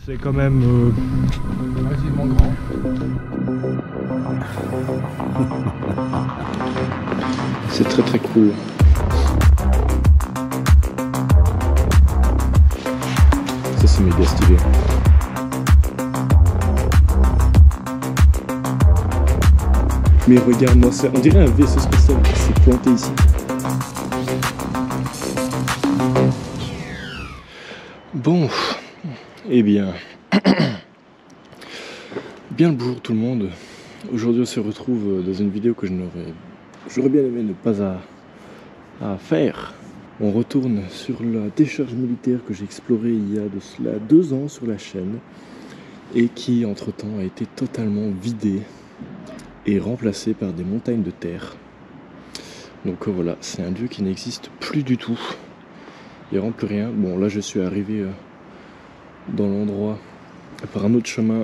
C'est quand même relativement grand. C'est très très cool. Ça c'est méga stylé. Mais regarde-moi ça, on dirait un vaisseau spatial qui s'est planté ici. Bon, eh bien, bien le bonjour tout le monde. Aujourd'hui on se retrouve dans une vidéo que j'aurais bien aimé ne pas à faire. On retourne sur la décharge militaire que j'ai explorée il y a de cela 2 ans sur la chaîne et qui entre temps a été totalement vidée et remplacée par des montagnes de terre. Donc voilà, c'est un lieu qui n'existe plus du tout. Il n'y a vraiment plus rien. Bon là je suis arrivé dans l'endroit par un autre chemin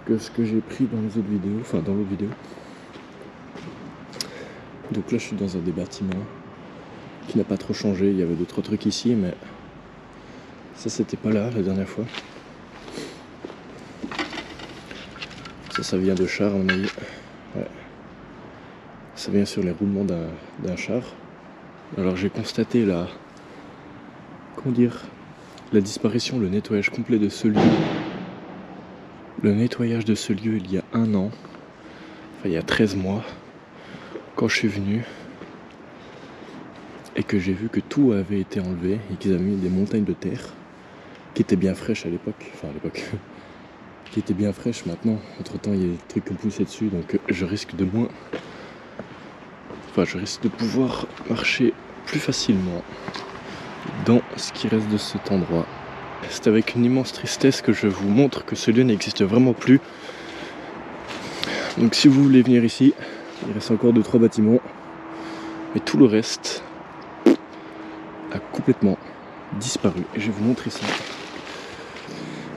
que ce que j'ai pris dans les autres vidéos, enfin dans l'autre vidéo. Donc là je suis dans un des bâtiments qui n'a pas trop changé, il y avait 2-3 trucs ici mais ça c'était pas là la dernière fois. Ça vient de char à mon avis. Ouais. Ça vient sur les roulements d'un char. Alors j'ai constaté la disparition, le nettoyage complet de ce lieu. Le nettoyage de ce lieu il y a 1 an, enfin il y a 13 mois, quand je suis venu et que j'ai vu que tout avait été enlevé et qu'ils avaient mis des montagnes de terre qui étaient bien fraîches à l'époque, qui étaient bien fraîches. Maintenant, entre temps il y a des trucs qui ont poussé dessus, donc je risque de pouvoir marcher plus facilement dans ce qui reste de cet endroit. C'est avec une immense tristesse que je vous montre que ce lieu n'existe vraiment plus. Donc si vous voulez venir ici, il reste encore 2-3 bâtiments, mais tout le reste a complètement disparu. Et je vais vous montrer ça.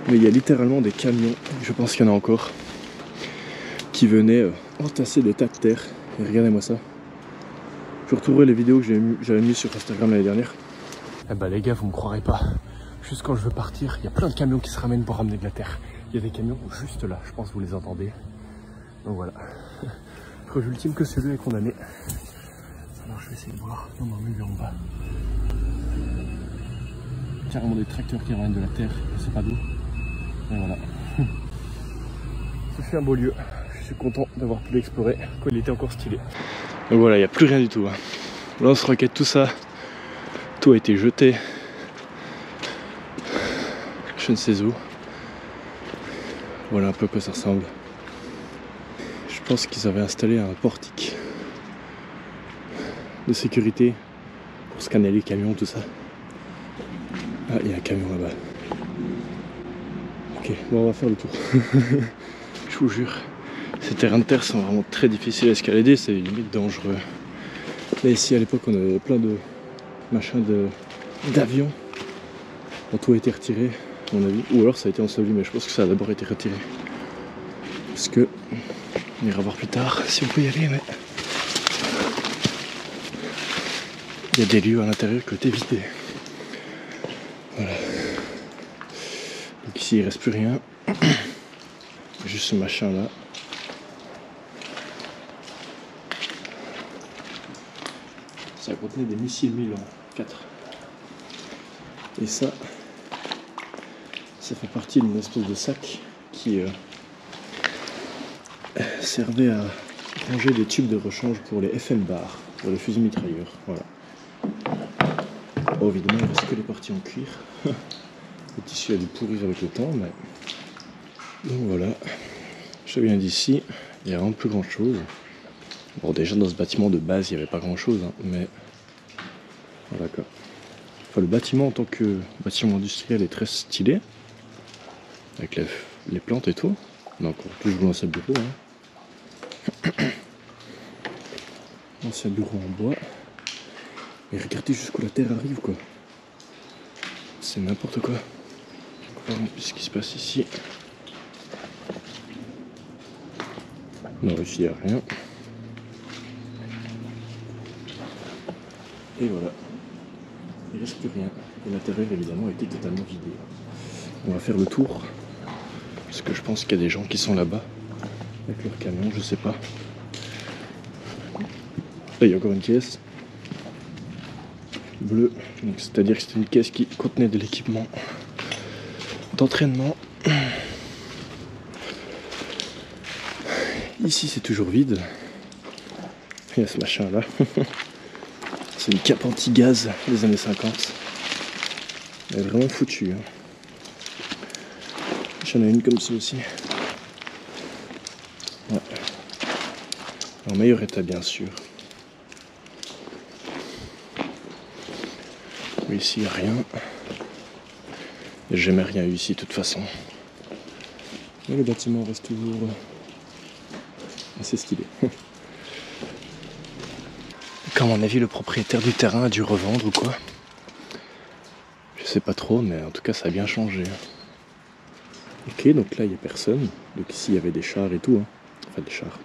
Mais il y a littéralement des camions, je pense qu'il y en a encore, qui venaient entasser des tas de terre. Et regardez-moi ça. Je retrouverai les vidéos que j'avais mis sur Instagram l'année dernière. Eh bah les gars, vous me croirez pas. Juste quand je veux partir, il y a plein de camions qui se ramènent pour ramener de la terre. Il y a des camions juste là, je pense que vous les entendez. Donc voilà. Preuve ultime que celui est condamné. Alors je vais essayer de voir. Non, mais lui en bas. Carrément des tracteurs qui ramènent de la terre, je sais pas d'où. Et voilà. Ce fut un beau lieu. Je suis content d'avoir pu l'explorer, quand il était encore stylé. Donc voilà, il n'y a plus rien du tout. Lance-roquette, tout ça. Tout a été jeté. Je ne sais où. Voilà un peu à quoi ça ressemble. Je pense qu'ils avaient installé un portique de sécurité pour scanner les camions, tout ça. Ah, il y a un camion là-bas. Ok, bon, on va faire le tour. Je vous jure, ces terrains de terre sont vraiment très difficiles à escalader, c'est limite dangereux. Là ici à l'époque on avait plein de machins d'avions. Tout a été retiré à mon avis, ou alors ça a été enseveli, mais je pense que ça a d'abord été retiré. Parce que, on ira voir plus tard si on peut y aller, mais il y a des lieux à l'intérieur qui ont été vidés. Voilà. Donc ici il reste plus rien. Juste ce machin là. Ça contenait des missiles Milan 4. Et ça fait partie d'une espèce de sac qui servait à ranger des tubes de rechange pour les FN bar, pour les fusils mitrailleurs. Voilà. Oh, évidemment, il ne reste que les parties en cuir. Le tissu a dû pourrir avec le temps, mais. Donc voilà. Je viens d'ici, il n'y a vraiment plus grand chose. Bon, déjà dans ce bâtiment de base, il n'y avait pas grand chose, hein, mais. Voilà quoi. Enfin, le bâtiment en tant que bâtiment industriel est très stylé. Avec les plantes et tout. On a encore toujours l'ancien bureau. Hein. Ancien bureau en bois. Et regardez jusqu'où la terre arrive quoi. C'est n'importe quoi. On va voir ce qui se passe ici. Non, ici il n'y a rien. Et voilà. Il ne reste plus rien. Et l'intérieur évidemment a été totalement vidé. On va faire le tour. Parce que je pense qu'il y a des gens qui sont là-bas. Avec leur camion, je sais pas. Là, il y a encore une caisse. Bleue. Donc, c'est-à-dire que c'était une caisse qui contenait de l'équipement d'entraînement. Ici, c'est toujours vide. Il y a ce machin-là. C'est une cape anti-gaz des années 50. Elle est vraiment foutue. Hein. J'en ai une comme ça aussi. Ouais. En meilleur état, bien sûr. Mais ici, il n'y a rien. J'ai jamais rien eu ici, de toute façon. Mais le bâtiment reste toujours assez stylé. À mon avis, le propriétaire du terrain a dû revendre ou quoi. Je sais pas trop, mais en tout cas, ça a bien changé. Ok, donc là, il n'y a personne. Donc ici, il y avait des chars et tout. Hein. Enfin, des chars.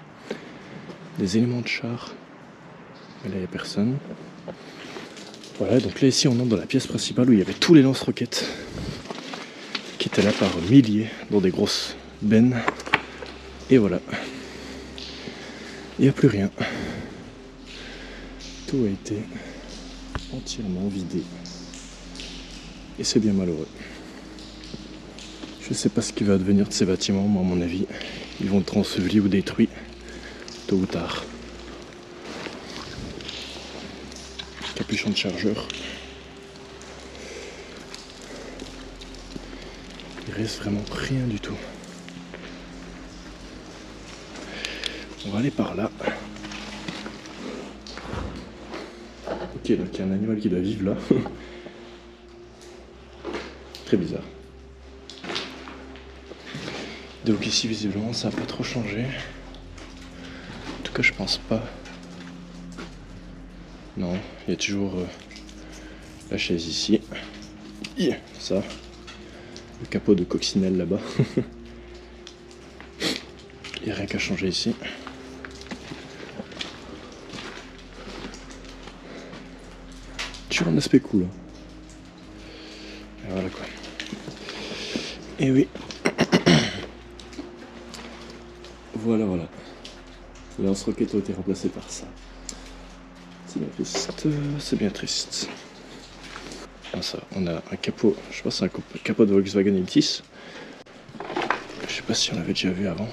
Des éléments de chars. Mais là, il n'y a personne. Voilà, donc là, ici, on entre dans la pièce principale où il y avait tous les lance-roquettes qui étaient là par milliers dans des grosses bennes. Et voilà. Il n'y a plus rien. Tout a été entièrement vidé. Et c'est bien malheureux. Je sais pas ce qui va devenir de ces bâtiments, mais à mon avis, ils vont être ensevelis ou détruits tôt ou tard. Capuchon de chargeur. Il reste vraiment rien du tout. On va aller par là. Ok, donc il y a un animal qui doit vivre là. Très bizarre. Donc ici visiblement ça n'a pas trop changé. En tout cas je pense pas. Non, il y a toujours la chaise ici. Ça. Le capot de coccinelle là-bas. Il n'y a rien qu'à changer ici. Toujours un aspect cool. Et voilà quoi. Et oui. Voilà. Les lance-roquettes ont été remplacées par ça. C'est bien triste. C'est bien triste. Ah, ça, on a un capot. Je sais pas, c'est un capot de Volkswagen Iltis. Je sais pas si on l'avait déjà vu avant.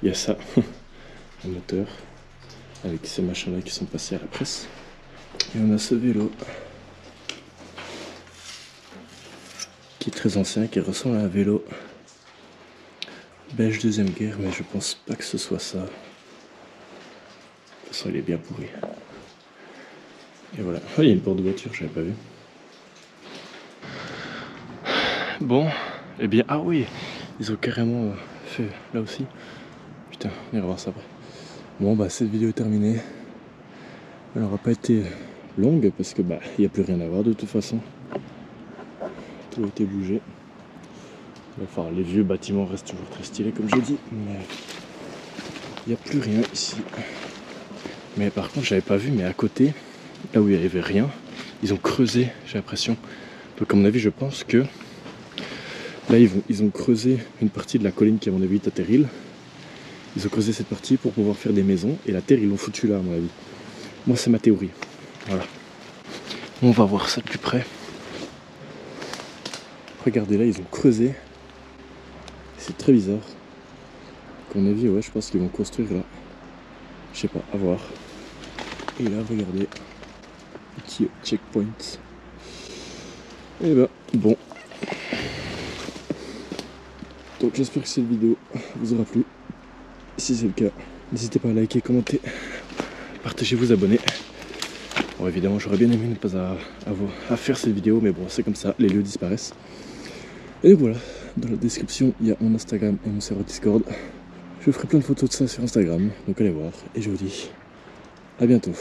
Il y a ça. Un moteur. Avec ces machins-là qui sont passés à la presse. Et on a ce vélo. Qui est très ancien, qui ressemble à un vélo belge deuxième guerre, mais je pense pas que ce soit ça. De toute façon, il est bien pourri. Et voilà. Oh, il y a une porte de voiture, j'avais pas vu. Bon, eh bien, ah oui, ils ont carrément fait là aussi. Putain, on ira voir ça après. Bon, bah, cette vidéo est terminée. Elle n'aura pas été longue parce que, bah, il n'y a plus rien à voir de toute façon. Tout a été bougé. Enfin, les vieux bâtiments restent toujours très stylés comme j'ai dit, mais il n'y a plus rien ici. Mais par contre, j'avais pas vu, mais à côté, là où il n'y avait rien, ils ont creusé, j'ai l'impression. Donc à mon avis, je pense que là, ils ont creusé une partie de la colline qui, à mon avis, est à Terril. Ils ont creusé cette partie pour pouvoir faire des maisons, et la terre, ils l'ont foutu là, à mon avis. Moi, c'est ma théorie. Voilà. On va voir ça de plus près. Regardez là, ils ont creusé. C'est très bizarre. À mon avis, ouais, je pense qu'ils vont construire là. Je sais pas, à voir. Et là, regardez. Petit checkpoint. Et ben, bon. Donc j'espère que cette vidéo vous aura plu. Si c'est le cas, n'hésitez pas à liker, commenter, partager, vous abonner. Bon, évidemment, j'aurais bien aimé ne pas à faire cette vidéo, mais bon, c'est comme ça, les lieux disparaissent. Et voilà, dans la description, il y a mon Instagram et mon serveur Discord. Je ferai plein de photos de ça sur Instagram, donc allez voir. Et je vous dis à bientôt.